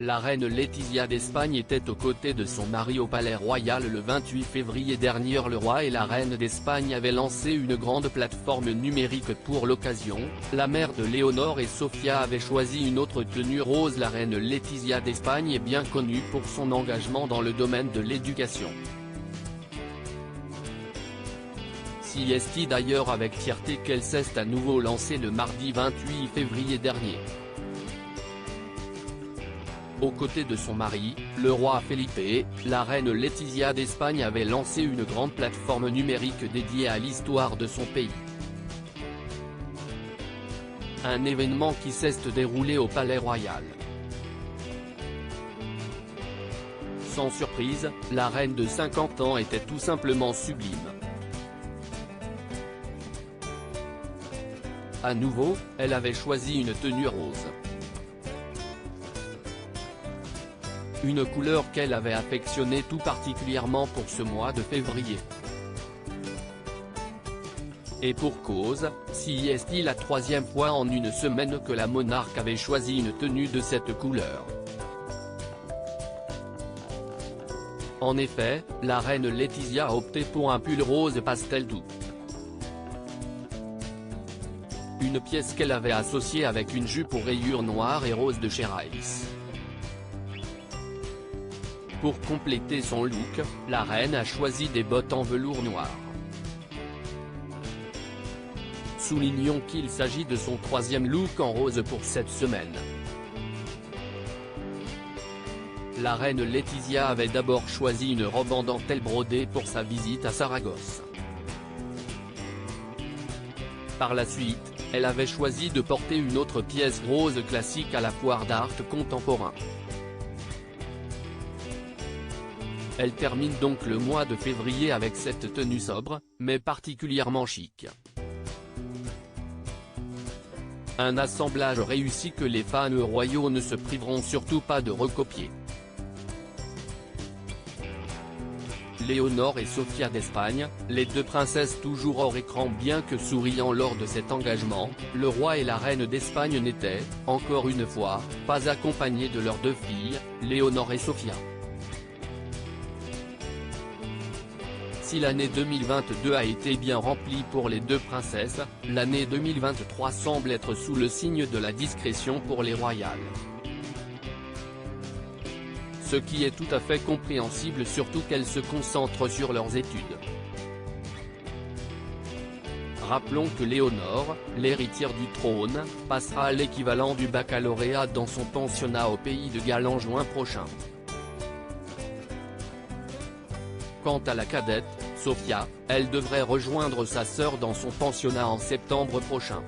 La reine Laetitia d'Espagne était aux côtés de son mari au Palais Royal le 28 février dernier. Le roi et la reine d'Espagne avaient lancé une grande plateforme numérique pour l'occasion. La mère de Léonore et Sofia avait choisi une autre tenue rose. La reine Laetitia d'Espagne est bien connue pour son engagement dans le domaine de l'éducation. Si est d'ailleurs avec fierté qu'elle s'est à nouveau lancée le mardi 28 février dernier. Aux côtés de son mari, le roi Felipe, la reine Laetitia d'Espagne avait lancé une grande plateforme numérique dédiée à l'histoire de son pays. Un événement qui s'est déroulé au Palais Royal. Sans surprise, la reine de 50 ans était tout simplement sublime. À nouveau, elle avait choisi une tenue rose. Une couleur qu'elle avait affectionnée tout particulièrement pour ce mois de février. Et pour cause, si est la troisième fois en une semaine que la monarque avait choisi une tenue de cette couleur. En effet, la reine Laetitia a opté pour un pull rose pastel doux. Une pièce qu'elle avait associée avec une jupe aux rayures noires et roses de chez Rice. Pour compléter son look, la reine a choisi des bottes en velours noir. Soulignons qu'il s'agit de son troisième look en rose pour cette semaine. La reine Laetitia avait d'abord choisi une robe en dentelle brodée pour sa visite à Saragosse. Par la suite, elle avait choisi de porter une autre pièce rose classique à la foire d'art contemporain. Elle termine donc le mois de février avec cette tenue sobre, mais particulièrement chic. Un assemblage réussi que les fans royaux ne se priveront surtout pas de recopier. Léonore et Sofia d'Espagne, les deux princesses toujours hors écran bien que souriant lors de cet engagement, le roi et la reine d'Espagne n'étaient, encore une fois, pas accompagnés de leurs deux filles, Léonore et Sofia. Si l'année 2022 a été bien remplie pour les deux princesses, l'année 2023 semble être sous le signe de la discrétion pour les royales. Ce qui est tout à fait compréhensible surtout qu'elles se concentrent sur leurs études. Rappelons que Léonore, l'héritière du trône, passera à l'équivalent du baccalauréat dans son pensionnat au pays de Galles en juin prochain. Quant à la cadette, Sofia, elle devrait rejoindre sa sœur dans son pensionnat en septembre prochain.